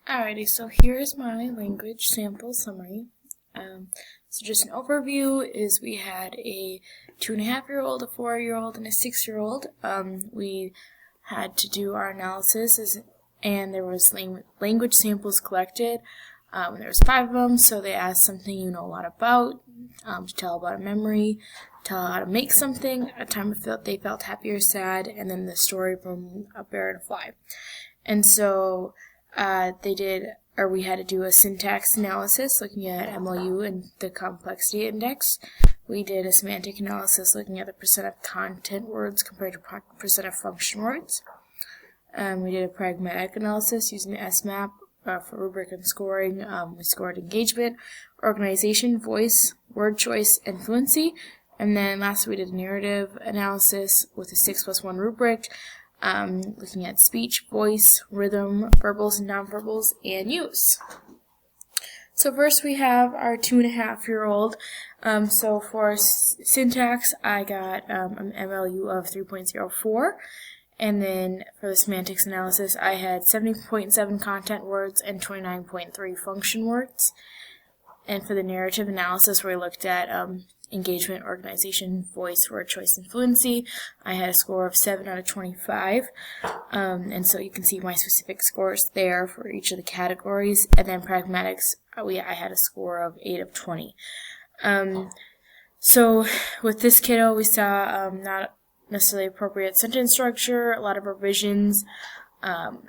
Alrighty, so here's my language sample summary. So just an overview is we had a 2.5-year-old, a 4-year-old, and a 6-year-old. We had to do our analysis, and there was language samples collected. There was 5 of them, so they asked something you know a lot about, to tell about a memory, tell how to make something, a time they felt happy or sad, and then the story from a bear and a fly. And so we had to do a syntax analysis looking at MLU and the complexity index. We did a semantic analysis looking at the percent of content words compared to percent of function words. We did a pragmatic analysis using the SMAP for rubric and scoring. We scored engagement, organization, voice, word choice, and fluency. And then lastly, we did a narrative analysis with a 6+1 rubric, looking at speech, voice, rhythm, verbals and nonverbals, and use. So first we have our 2.5-year-old. So for syntax, I got an MLU of 3.04. And then for the semantics analysis, I had 70.7 content words and 29.3 function words. And for the narrative analysis, where we looked at engagement, organization, voice, word choice, and fluency, I had a score of 7 out of 25. And so you can see my specific scores there for each of the categories. And then pragmatics, I had a score of 8 of 20. So with this kiddo, we saw not necessarily appropriate sentence structure, a lot of revisions,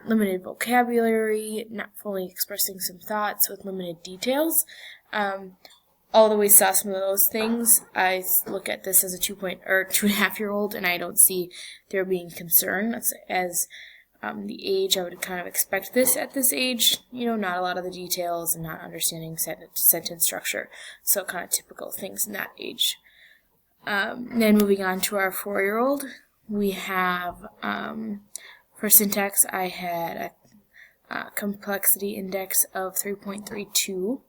limited vocabulary, not fully expressing some thoughts with limited details. Although we saw some of those things, I look at this as a 2.5-year-old, and I don't see there being concern. As the age, I would kind of expect this at this age, not a lot of the details and not understanding sentence structure. So kind of typical things in that age. Then moving on to our 4-year-old, we have, for syntax, I had a complexity index of 3.32.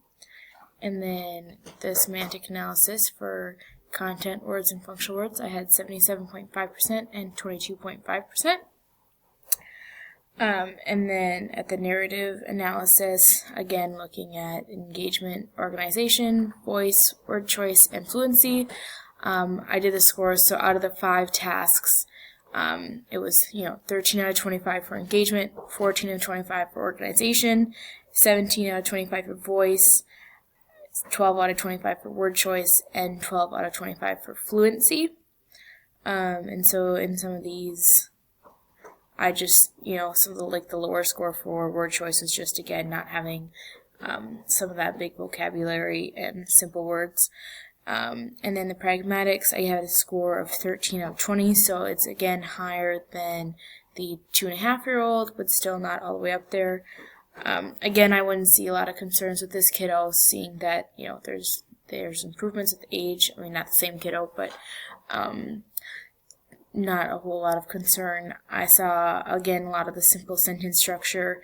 And then the semantic analysis for content words and functional words, I had 77.5% and 22.5%. And then at the narrative analysis, again looking at engagement, organization, voice, word choice, and fluency, I did the scores. So out of the 5 tasks, it was 13 out of 25 for engagement, 14 out of 25 for organization, 17 out of 25 for voice, 12 out of 25 for word choice, and 12 out of 25 for fluency. And so in some of these, I just, some of the lower score for word choice is just, again, not having some of that big vocabulary and simple words. And then the pragmatics, I had a score of 13 out of 20, so it's, again, higher than the 2.5-year-old, but still not all the way up there. Again, I wouldn't see a lot of concerns with this kiddo, seeing that, there's improvements at the age. I mean, not the same kiddo, but not a whole lot of concern. I saw, again, a lot of the simple sentence structure,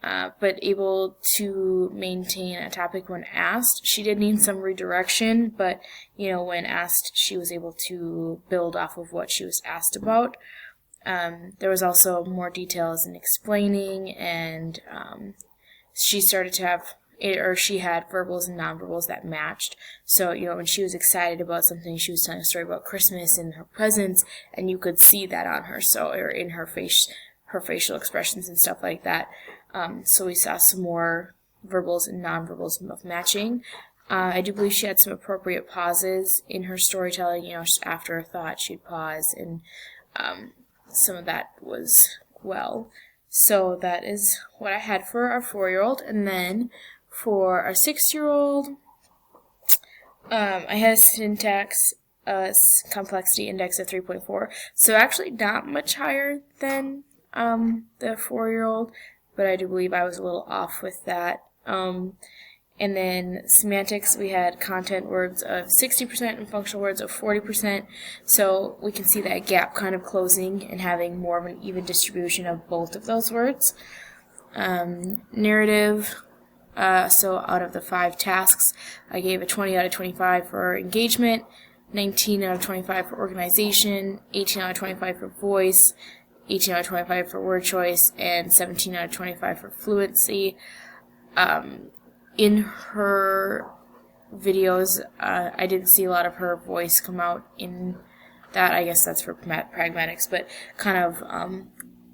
but able to maintain a topic when asked. She did need some redirection, but, when asked, she was able to build off of what she was asked about. There was also more details in explaining, and she started to have, she had verbals and nonverbals that matched. So, when she was excited about something, she was telling a story about Christmas and her presents, and you could see that on her, or in her facial expressions and stuff like that. So we saw some more verbals and nonverbals of matching. I do believe she had some appropriate pauses in her storytelling. Just after a thought, she'd pause, and some of that was well. So that is what I had for our 4-year-old. And then for our 6-year-old, I had a syntax complexity index of 3.4. So actually not much higher than the 4-year-old, but I do believe I was a little off with that. And then semantics, we had content words of 60% and functional words of 40%. So we can see that gap kind of closing and having more of an even distribution of both of those words. Narrative, so out of the 5 tasks, I gave a 20 out of 25 for engagement, 19 out of 25 for organization, 18 out of 25 for voice, 18 out of 25 for word choice, and 17 out of 25 for fluency. In her videos, I didn't see a lot of her voice come out in that. I guess that's for pragmatics, but kind of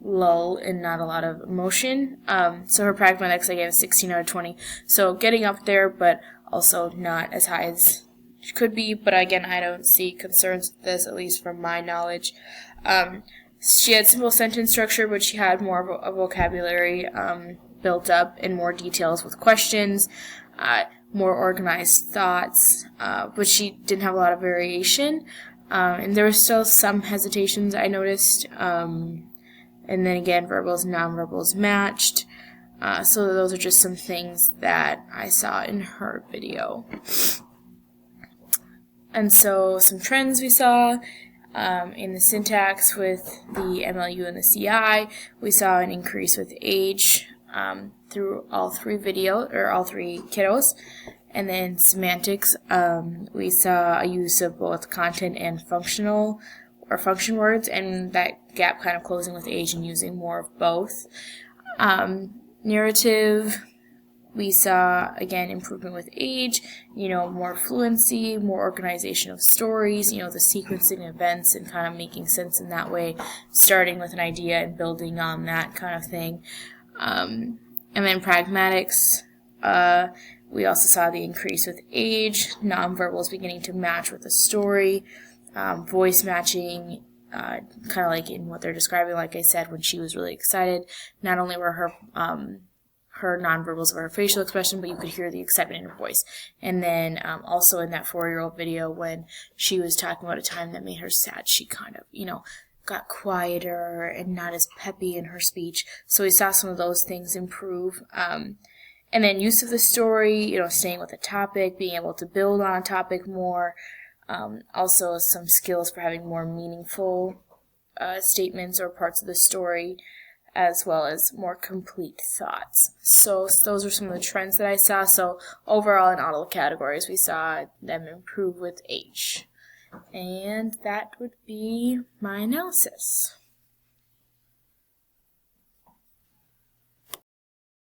lull and not a lot of emotion. So her pragmatics I gave a 16 out of 20. So getting up there, but also not as high as she could be. But again, I don't see concerns with this, at least from my knowledge. She had simple sentence structure, but she had more of a vocabulary built up and more details with questions, more organized thoughts, but she didn't have a lot of variation. And there were still some hesitations I noticed. And then again, verbals and nonverbals matched. So those are just some things that I saw in her video. And so some trends we saw in the syntax with the MLU and the CI. We saw an increase with age through all three kiddos. And then semantics, we saw a use of both content and functional or function words, and that gap kind of closing with age and using more of both. Narrative, we saw, again, improvement with age, more fluency, more organization of stories, the sequencing events and kind of making sense in that way, starting with an idea and building on that kind of thing. And then pragmatics, we also saw the increase with age, nonverbals beginning to match with the story, voice matching, kind of like in what they're describing, like I said, when she was really excited. Not only were her nonverbals of her facial expression, but you could hear the excitement in her voice. And then also in that 4-year-old video when she was talking about a time that made her sad, she kind of, got quieter and not as peppy in her speech. So we saw some of those things improve. And then use of the story, staying with the topic, being able to build on a topic more. Also some skills for having more meaningful statements or parts of the story, as well as more complete thoughts. So those are some of the trends that I saw. So overall in all the categories, we saw them improve with age. And that would be my analysis.